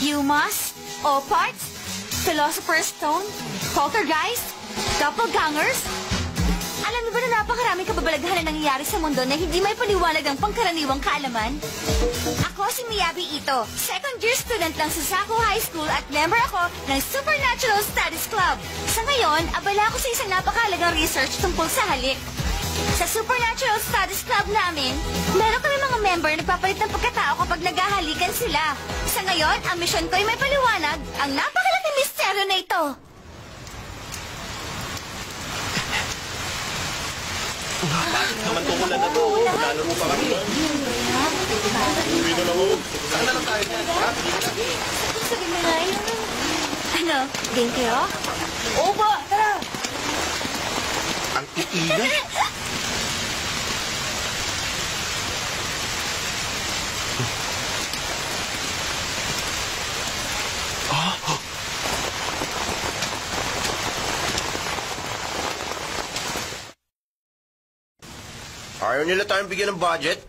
Yumas, Oparts, Philosopher's Stone, Poltergeist, Doppelgangers. Alam niyo ba na napakaraming kababalaghan na nangyayari sa mundo na hindi may paliwanag ang pangkaraniwang kaalaman? Ako si Miyabi Ito, second-year student lang sa Saco High School at member ako ng Supernatural Studies Club. Sa ngayon, abala ako sa isang napakahalagang research tungkol sa halik. Sa Supernatural Studies Club namin, meron kami mga member na nagpapalit ng pagkatao kapag naghahalikan sila. Sa ngayon, ang misyon ko ay may paliwanag ang napakalaking misteryo na ito. Bakit naman tumulan na to? Lalo mo pa kami. Uwi na lang ako. Saan na lang tayo? Sabi mo nga yun. Ano? Game kayo? Opo, tara! Ang iingay? Ayaw nila tayong bigyan ng budget?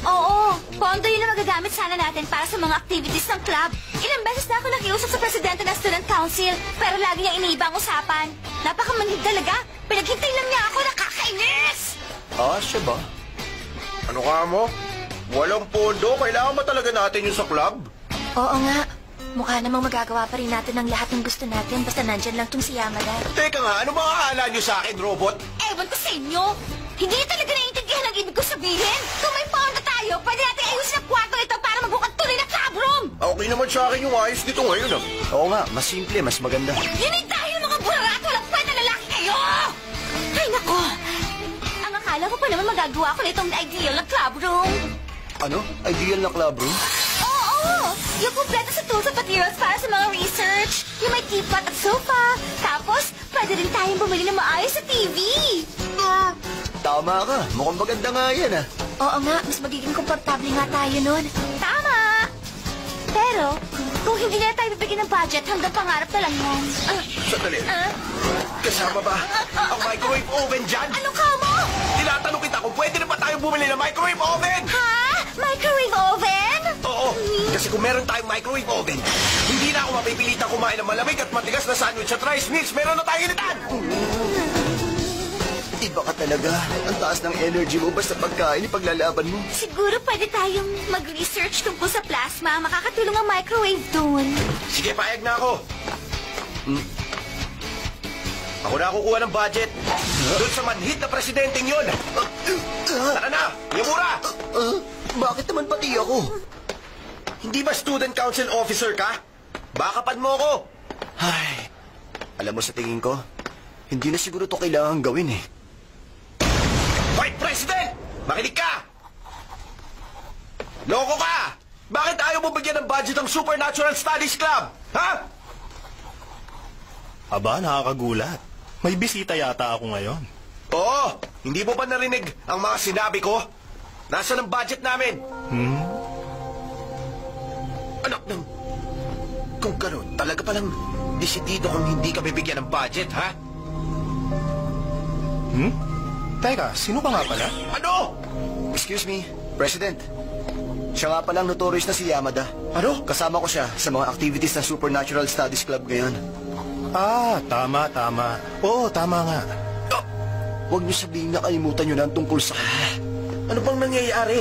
Oo, pondo yun na magagamit sana natin para sa mga activities ng club. Ilang beses na ako nakiusap sa presidente ng student council, pero lagi niya iniiba ang usapan. Napakamanhid talaga. Pinaghintay lang niya ako, nakakainis! Ah, siya ba? Ano ka mo? Walang pondo, kailangan ba talaga natin yung sa club? Oo nga. Mukha namang magagawa pa rin natin ang lahat ng gusto natin basta nandyan lang tong si Yamada. Teka nga, ano ba akala nyo sa akin, robot? Ewan ko sa inyo. Hindi niyo talaga naiintindihan ang ibig ko sabihin. Kung may pondo tayo, pwede natin ayusin ang kwarto nito para mabukat tuloy na club room. Okay naman sa akin yung ayos dito ngayon, ah. Oo nga, mas simple, mas maganda. Yun ay dahil mga burarat, walang kwenta lalaki kayo! Ay, nako! Ang akala ko pa naman magagawa ko na itong ideal na club room. Ano? Ideal na club room? Oo! Yung kumpleto sa tools at materials para sa mga research. Yung may teapot at sofa. Tapos, pwede rin tayong bumili ng maayos sa TV. Tama ka. Mukhang maganda nga yan, ah. Oo nga, mas magiging komportable nga tayo nun. Tama! Pero, kung hindi na tayo bibigyan ng budget, hanggang pangarap na lang yun. Sandali. Kasama ba ang microwave oven dyan? Ano ka mo? Tinatanong kita kung pwede na ba tayo bumili ng microwave oven? Ha? Microwave oven? Oo, kasi kung meron tayong microwave oven, hindi na ako mapipilitan kumain ng malamig at matigas na sandwich at rice mix. Meron na tayong initan! Iba ka talaga. Ang taas ng energy mo basta pagkain ipaglalaban mo. Siguro pwede tayong mag-research tungkol sa plasma. Makakatulong ang microwave doon. Sige, payag na ako. Ako na kukuha ng budget. Doon sa manhid na presidenteng yun. Tara na, Yamura! Bakit naman pati ako? Hindi ba student council officer ka? Bakapan mo ako. Ay, alam mo sa tingin ko, hindi na siguro to kailangan gawin eh. Hoy, President! Makinig ka! Loko ka! Bakit ayaw mo bigyan ng budget ang Supernatural Studies Club? Ha? Aba, nakakagulat. May bisita yata ako ngayon. Oo, hindi mo ba narinig ang mga sinabi ko? Nasaan ang budget namin? Anak ng... Kung gano'n, talaga palang desidido kung hindi ka bibigyan ng budget, ha? Teka, sino ka nga pala? Ano? Excuse me, President. Siya nga palang notorious na si Yamada. Ano? Kasama ko siya sa mga activities ng Supernatural Studies Club ngayon. Ah, tama. Oo, tama nga. Huwag niyo sabihin na kalimutan niyo na ang tungkol sa kanya. Ano bang nangyayari?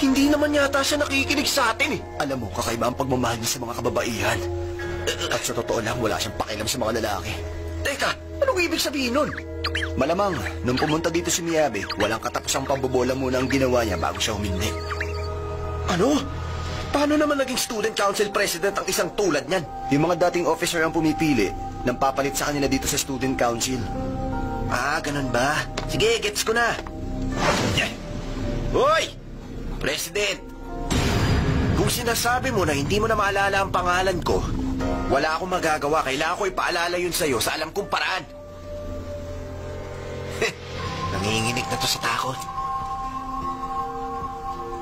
Hindi naman yata siya nakikinig sa atin eh. Alam mo, kakaiba ang pagmamahal niya sa mga kababaihan. At sa totoo lang, wala siyang pakialam sa mga lalaki. Teka, anong ibig sabihin nun? Malamang, nung pumunta dito si Miyabi, walang katapusang pambobola muna ang ginawa niya bago siya humindi. Ano? Paano naman naging student council president ang isang tulad niyan? Yung mga dating officer ang pumipili nang papalit sa kanila dito sa student council. Ah, ganun ba? Sige, gets ko na. Hoy! President! Kung sinasabi mo na hindi mo na maalala ang pangalan ko, wala akong magagawa. Kailangan ko ipaalala yun sa'yo sa alam kong paraan. Nanginginig na to sa takot.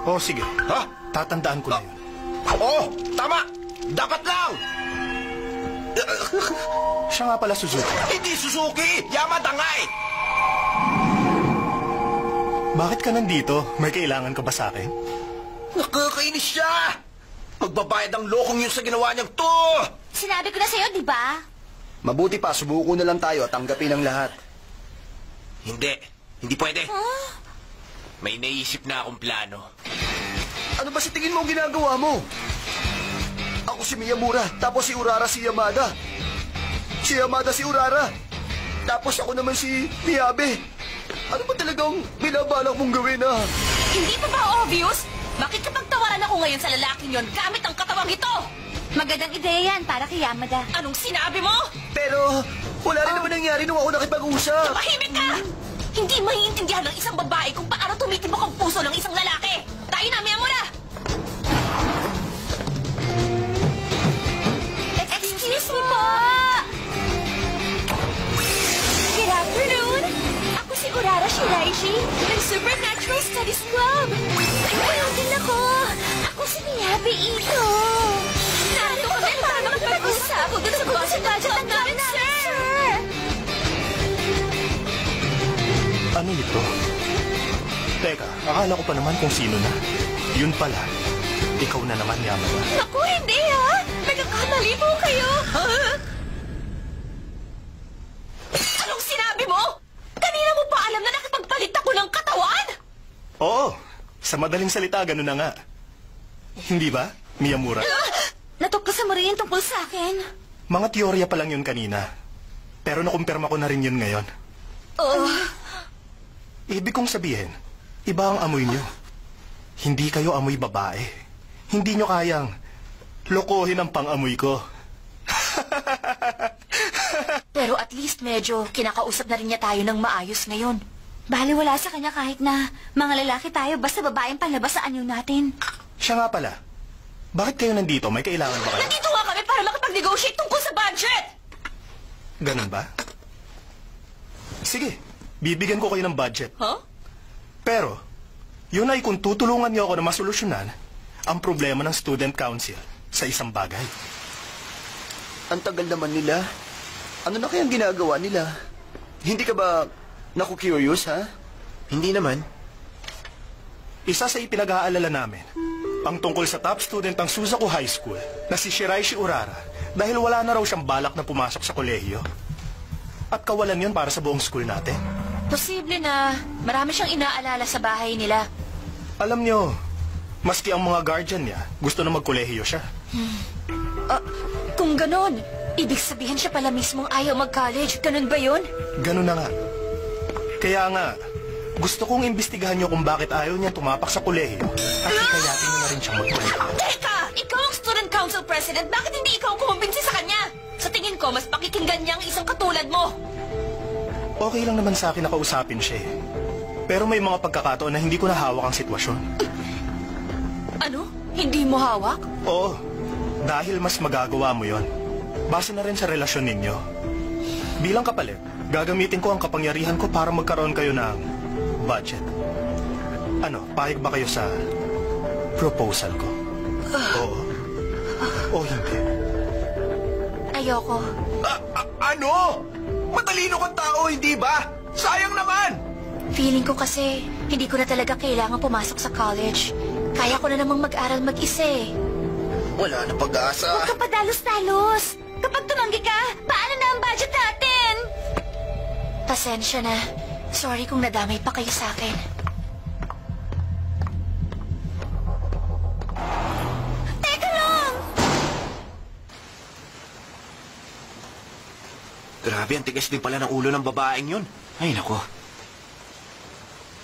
Oh, sige. Ha? Tatandaan ko na yun. Oo! Tama! Dapat lang! Siya nga pala, Suzuki. Hindi Suzuki! Yamada nga eh! Bakit ka nandito? May kailangan ka ba sa akin? Nakakainis siya! Magbabayad ang lokong yun sa ginawa niyang to! Sinabi ko na sa'yo, di ba? Mabuti pa, subuko na lang tayo at tanggapin ang lahat. Hindi. Hindi pwede. Huh? May naisip na akong plano. Ano ba sa tingin mo ang ginagawa mo? Ako si Miyamura, tapos si Urara si Yamada. Si Yamada si Urara. Tapos ako naman si Miyabe. Ano ba talagang binabalak mong gawin, ha? Hindi pa ba obvious? Bakit kapag tawaran ako ngayon sa lalaking yon gamit ang katawang ito? Magandang ideya yan para kay Yamada. Anong sinabi mo? Pero wala rin naman nangyari nung ako nakipag-usap. Tumahimik ka! Hindi maiintindihan ng isang babae kung paano tumitibok ang puso ng isang lalaki. Tayo na, Miyamura! Excuse me po! Good afternoon! Ako si Urara Shiraishi ng Supernatural Studies Club. Ayun din ako. Ako si Miyabe Ito. Narito kami para makapag-usap doon sa budget ng namin, sir! Ano ito? Teka, akala ko pa naman kung sino na. Yun pala. Ikaw na naman, Yamada. Naku, hindi ha! Nagkakamali po kayo! Anong sinabi mo? Kanina mo pa alam na nakipagpalit ako ng katawan? Oo, sa madaling salita, ganun na nga. Hindi ba, Miyamura? Natuklasan mo rin tungkol sa akin. Mga teorya pa lang yun kanina. Pero nakumpirma ko na rin yun ngayon. Oh, Ibig kong sabihin, iba ang amoy nyo. Hindi kayo amoy babae. Hindi nyo kayang lokohin ang pang-amoy ko. pero at least medyo kinakausap na rin niya tayo ng maayos ngayon. Baliwala sa kanya kahit na mga lalaki tayo basta babaeng panlabas sa anyo natin. Siya nga pala. Bakit kayo nandito? May kailangan ba kayo? Nandito nga kami para makapag-negotiate tungkol sa budget! Ganun ba? Sige, bibigyan ko kayo ng budget. Huh? Pero, yun ay kung tutulungan niyo ako na masolusyonan ang problema ng student council sa isang bagay. Ang tagal naman nila. Ano na kayang ginagawa nila? Hindi ka ba naku-curious, ha? Hindi naman. Isa sa ipinag-aalala namin, ang tungkol sa top student ng Suzaku High School na si Shiraishi Urara dahil wala na raw siyang balak na pumasok sa kolehiyo. At kawalan yun para sa buong school natin. Posible na marami siyang inaalala sa bahay nila. Alam niyo, maski ang mga guardian niya, gusto na magkolehiyo siya. Kung ganon, ibig sabihin siya pala mismong ayaw mag-college. Ganon ba yun? Ganun na nga. Kaya nga, gusto kong imbestigahan niyo kung bakit ayaw niya tumapak sa kolehiyo at hikayatin niyo na rin siyang magkolehiyo. Teka! Ikaw ang student council president. Bakit hindi ikaw ang kumumbinsi sa kanya? Sa tingin ko, mas pakikinggan niya ang isang katulad mo. Okay lang naman sa akin na kausapin siya eh. Pero may mga pagkakataon na hindi ko na hawak ang sitwasyon. Ano? Hindi mo hawak? Oo, dahil mas magagawa mo yon. Base na rin sa relasyon ninyo. Bilang kapalit, gagamitin ko ang kapangyarihan ko para magkaroon kayo ng budget. Ano, pahig ba kayo sa proposal ko? Oo. O hindi? Ayoko. Ano? Matalino kang tao, hindi ba? Sayang naman! Feeling ko kasi, hindi ko na talaga kailangan pumasok sa college. Kaya ko na namang mag-aral mag-isa eh. Wala na pag-asa. Huwag ka padalos-talos. Kapag tumanggi ka, paano na ang budget natin? Pasensya na. Sorry kung nadamay pa kayo sa akin. Teka lang! Grabe, ang tigas din pala ng ulo ng babaeng yun. Ay, nako.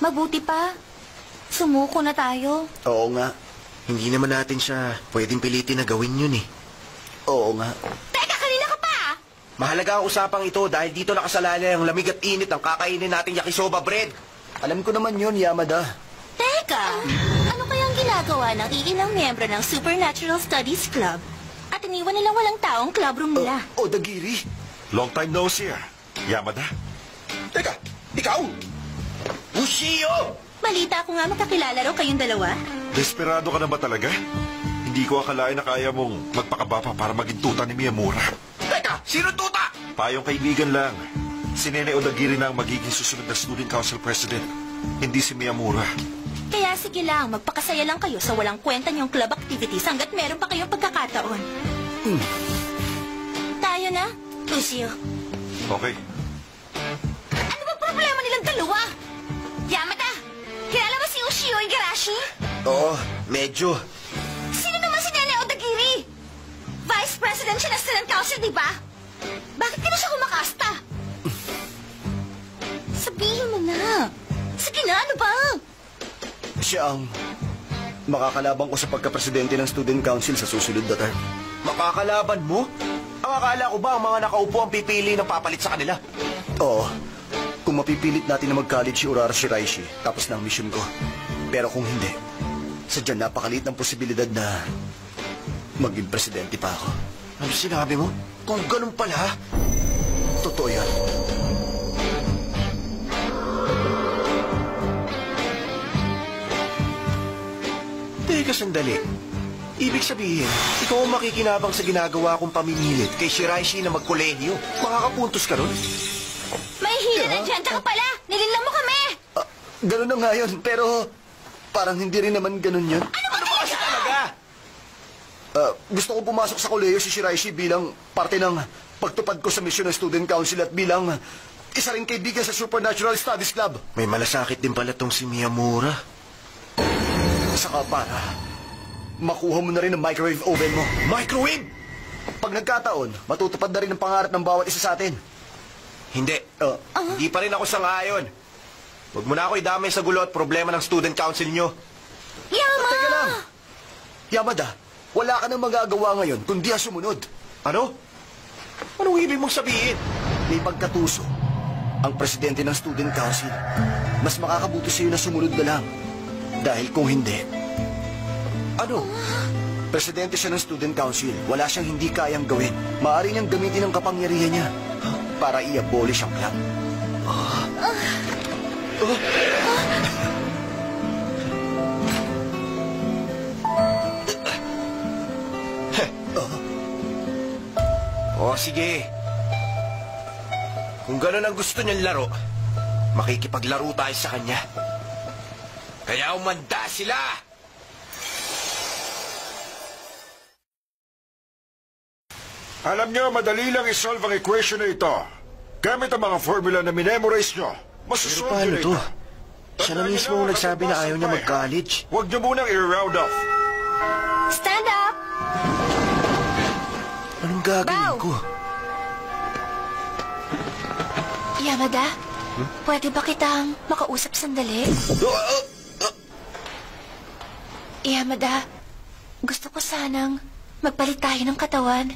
Mabuti pa. Sumuko na tayo. Oo nga. Hindi naman natin siya pwedeng pilitin na gawin yun eh. Oo nga. Teka, kanina ka pa! Mahalaga ang usapang ito dahil dito nakasalalay ang lamig at init ng kakainin nating yakisoba bread. Alam ko naman yun, Yamada. Teka! Ano kayang ginagawa ng iilang miyembro ng Supernatural Studies Club? At iniwan nilang walang taong club room nila. Dagiri. Long time no see, Yamada. Teka, ikaw! Ushio! Balita ko nga magkakilala raw kayong dalawa. Desperado ka na ba talaga? Hindi ko akalain na kaya mong magpakabapa para maging tuta ni Miyamura. Teka, sino tuta? Payong kaibigan lang. Si Nene Odagiri na ang magiging susunod na student council president. Hindi si Miyamura. Kaya sige lang, magpakasaya lang kayo sa walang kwenta niyong club activities hanggat meron pa kayong pagkakataon. Tayo na, Lucio. Okay. Ano ba problema nilang dalawa? Yamada, kilala mo si Ushio Igarashi? Oo, medyo. Sino naman si Nene Odagiri? Vice President siya ng Student Council, di ba? Bakit ka na siya kumakasta? Sabihin mo na. Sige na, ano ba? Siya ang makakalaban ko sa pagka-presidente ng Student Council sa susunod na term. Makakalaban mo? Ang akala ko ba ang mga nakaupo ang pipili ng papalit sa kanila? Oo. Kung mapipilit natin na mag-college si Urara Shiraishi, tapos na ang mission ko. Pero kung hindi, sadyang napakaliit ng posibilidad na maging presidente pa ako. Ano sinabi mo? Kung ganun pala, Totoo yan. teka sandali. Ibig sabihin, ikaw ang makikinabang sa ginagawa kong pamimilit kay Shiraishi na magkolehiyo. Makakapuntos ka ron? May hidden agenda ka pala. Nilinlang mo kami. Ganun na nga yun, pero parang hindi rin naman ganun yun. Ano ba Kasi talaga! Gusto ko pumasok sa kolehiyo si Shiraishi bilang parte ng pagtupad ko sa misyon ng Student Council at bilang isa ring kaibigan sa Supernatural Studies Club. May malasakit din pala tong si Miyamura. Saka para makuha mo na rin ang microwave oven mo. Microwave! Pag nagkataon, matutupad na rin ang pangarap ng bawat isa sa atin. Hindi. Hindi pa rin ako sang-ayon. Huwag mo na ako idamay sa gulo at problema ng student council nyo. Yama! Teka lang. Yamada, wala ka nang magagawa ngayon kundi sumunod. Ano? Anong ibig mong sabihin? May pagkatuso ang presidente ng Student Council. Mas makakabuti sa'yo na sumunod na lang. Dahil kung hindi, Ano? presidente siya ng Student Council. Wala siyang hindi kayang gawin. Maaari niyang gamitin ang kapangyarihan niya para i-abolish ang club. O sige. Kung gano'n ang gusto niyang laro, makikipaglaro tayo sa kanya. Kaya umanda sila! Alam nyo, madali lang isolve ang equation na ito. Gamit ang mga formula na minemorize nyo. Pero Masusolve paano nyo to? ito. Siya na mismo ang nagsabi na ayaw niya mag-college. Huwag nyo munang i-round off. Stand up! Anong gagawin Bow! ko? Yamada, pwede ba kitang makausap sandali? Yamada, gusto ko sanang magpalit tayo ng katawan.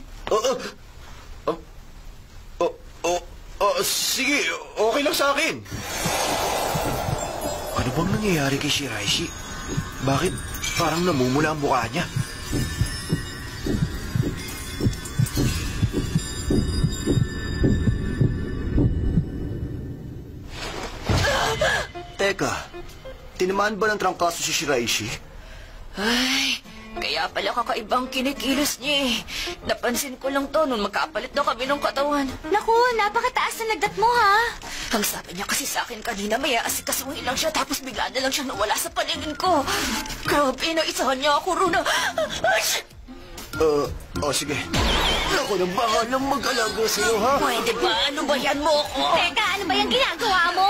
Sige, okay lang sa akin. Ano bang nangyayari kay Shiraishi? Bakit parang namumula ang mukha niya? Teka, tinamaan ba ng trangkaso si Shiraishi? Ay, kaya pala kakaibang kinikilos niya eh. Napansin ko lang to nung magkapalit na kami ng katawan. Naku, napakataas na nagdat mo ha. Ang sabi niya kasi sa akin kanina may aasikasuhin lang siya tapos bigla na lang siya nawala sa paningin ko. Grabe, naisahan niya ako ron. Sige. Ako nang bahalang mag-alaga sa'yo, ha? Pwede ba? Ano ba yan mo ko? Teka, ano ba yung ginagawa mo?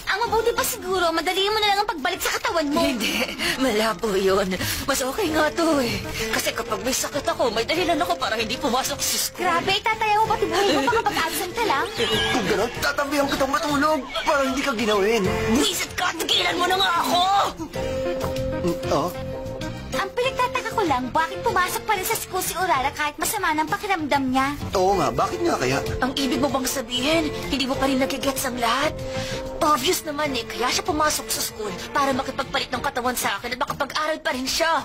Ang mabuti pa siguro, madali mo na lang ang pagbalik sa katawan mo. Hindi, malabo yun. Mas okay nga to eh. Kasi kapag may sakit ako, may dahilan ako para hindi pumasok sa school. Grabe, tataya mo pati buhay mo makapag-absent ka lang. Kung gano'n, tatabihan kitang matulog para hindi ka ginawin. Buisit ka! Tigilan mo na nga ako! Ang pinagtataka ko lang, bakit pumasok pa rin sa school si Urara kahit masama ng pakiramdam niya? Oo nga, bakit nga kaya? Ang ibig mo bang sabihin, hindi mo pa rin nagigets ang lahat? Obvious naman eh, kaya siya pumasok sa school para makipagpalit ng katawan sa akin at makapag-aral pa rin siya.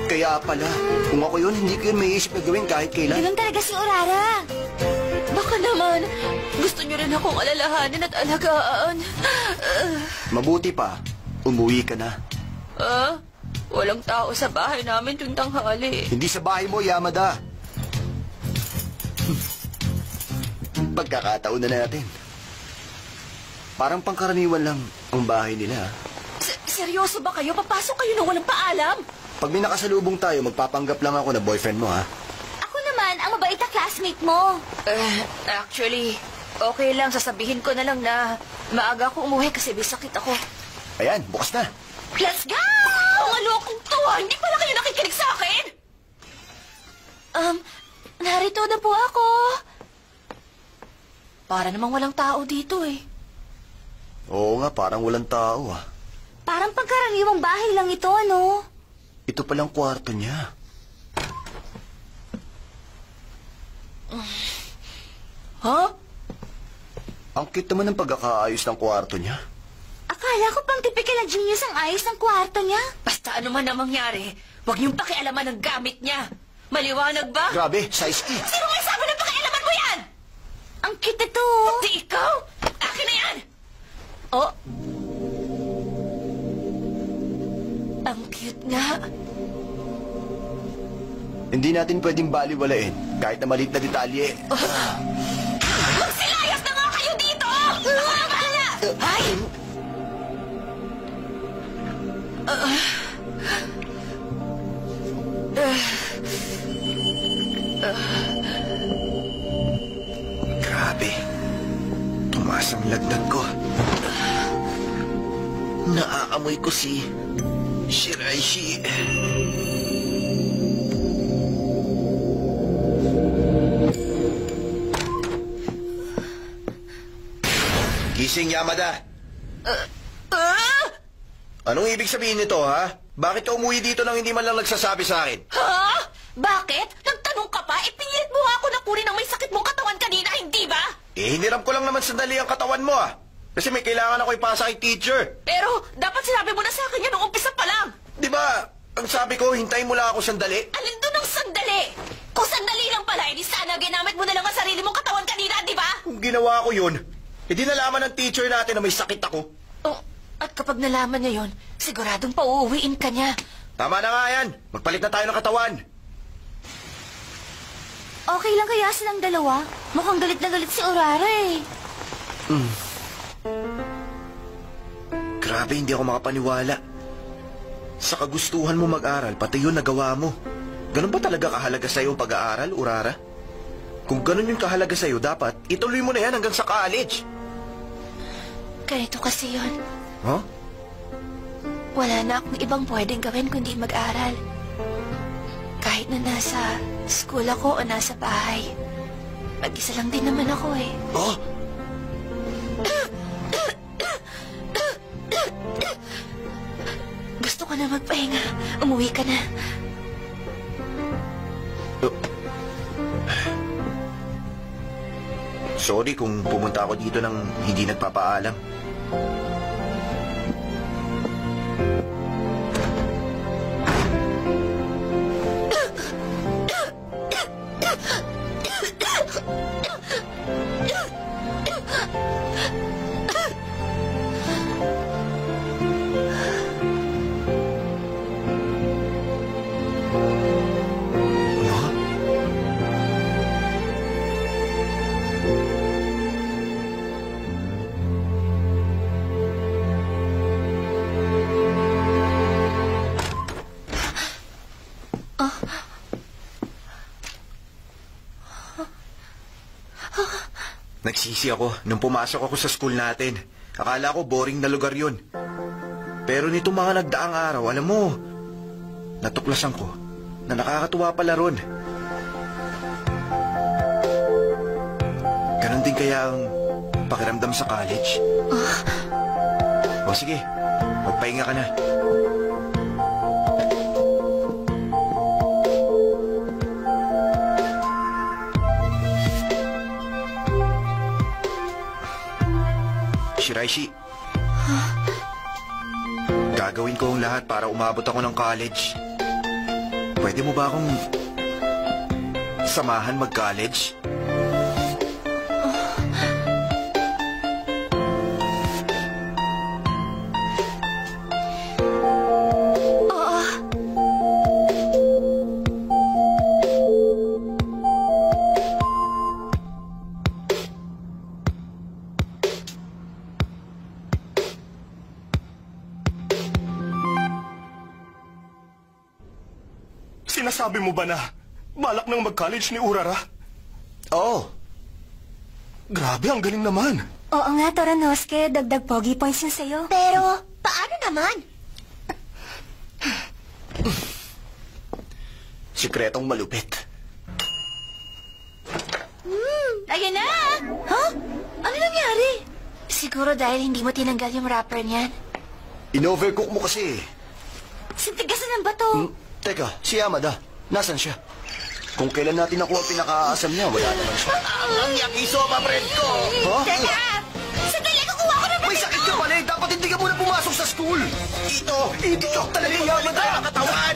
Kaya pala, kung ako yun, hindi ko yun may isip na gawin kahit kailan. Ganun talaga si Urara. Baka naman, gusto niyo rin akong alalahanin at alagaan. Mabuti pa, umuwi ka na. Walang tao sa bahay namin tuwing tanghali. Hindi sa bahay mo, Yamada. Pagkakataon na natin. Parang pangkaraniwan lang ang bahay nila. Si Seryoso ba kayo? Papasok kayo na walang paalam? Pag may nakasalubong tayo, magpapanggap lang ako na boyfriend mo, ha? Ako naman, ang mabait na classmate mo. Actually, okay lang. Sasabihin ko na lang na maaga ako umuwi kasi may sakit ako. Ayan, bukas na. Let's go! Mga lokong to, hindi pala kayo nakikinig sa akin? Narito na po ako. Para namang walang tao dito eh. Oo nga, parang walang tao, ah. Parang pagkaraniwang bahay lang ito, ano? Ito palang kwarto niya. Huh? Ang cute naman ng pagkakaayos ng kwarto niya. Akala ko pang typical na genius ang ayos ng kwarto niya. Basta ano man ang mangyari, huwag niyong pakialaman ng gamit niya. Maliwanag ba? Grabe, size E. Sino may sabi na pakialaman mo yan? Ang cute ito. Di ikaw? Akin na yan! Oh. Ang cute nga. Hindi natin pwedeng baliwalain kahit na maliit na detalye. Magsilayas na nga kayo dito! Ako na bahala! Ay! Grabe. Tumaas ang lagnat ko. Naaamoy ko si Shiraishi. Gising, Yamada. Anong ibig sabihin nito, ha? Bakit ka umuwi dito nang hindi man lang nagsasabi sa akin? Ha? Bakit? Nagtanong ka pa? Ipilit mo ako na kunin ang may sakit mong katawan kanina, hindi ba? Hiniram ko lang naman sandali ang katawan mo, ah. Kasi may kailangan ako ipasa kay teacher. Pero, dapat sinabi mo na sa akin yan noong umpisa pa lang. Di ba, ang sabi ko, hintayin mo lang ako sandali? Alin doon ang sandali? Kung sandali lang pala, edi sana ginamit mo na lang ang sarili mong katawan kanina, di ba? Kung ginawa ko yun, hindi nalaman ng teacher natin na may sakit ako. Oh, at kapag nalaman niya yon, siguradong pauuwiin ka niya. Tama na nga yan. Magpalit na tayo ng katawan. Okay lang kaya silang dalawa? Mukhang galit na galit si Urara eh. Grabe, hindi ako makapaniwala. Sa kagustuhan mo mag-aral, pati yun nagawa mo. Ganun ba talaga kahalaga sa'yo ang pag-aaral, Urara? Kung ganun yung kahalaga sa'yo, dapat ituloy mo na yan hanggang sa college. Ganito kasi yon. Huh? Wala na akong ibang pwedeng gawin kundi mag-aral. Kahit na nasa school ako o nasa bahay. Mag-isa lang din naman ako eh. Oh? Gusto ko na magpahinga. Umuwi ka na. Sorry kung pumunta ako dito nang hindi nagpapaalam. Nagsisi ako nung pumasok ako sa school natin. Akala ko boring na lugar yun. Pero nito mga nagdaang araw, alam mo, natuklasan ko na nakakatuwa pala ron. Ganon din kaya ang pakiramdam sa college. O sige, magpahinga ka na. Shiraishi. Gagawin ko ang lahat para umabot ako ng college. Pwede mo ba akong samahan mag-college? Sinasabi mo ba na balak nang mag-college ni Urara? Oo. Grabe, ang galing naman. Oo nga, Toranosuke. Dagdag pogi points yun sa'yo. Pero, paano naman? Sikretong malupit. Ayan na! Ha? Ano nangyari? Siguro dahil hindi mo tinanggal yung wrapper niyan. In-overcook mo kasi. Sintigasan ng bato. Teka, si Yamada. Nasaan siya? Kung kailan natin nakuha ang pinakaasam niya, wala naman siya. Ang yakisoba, friend ko! Ha? Teka! Sandali, kukuha ko na May sakit ka pala eh! Dapat hindi ka muna pumasok sa school! Ito talaga yung Yamada! Katawan!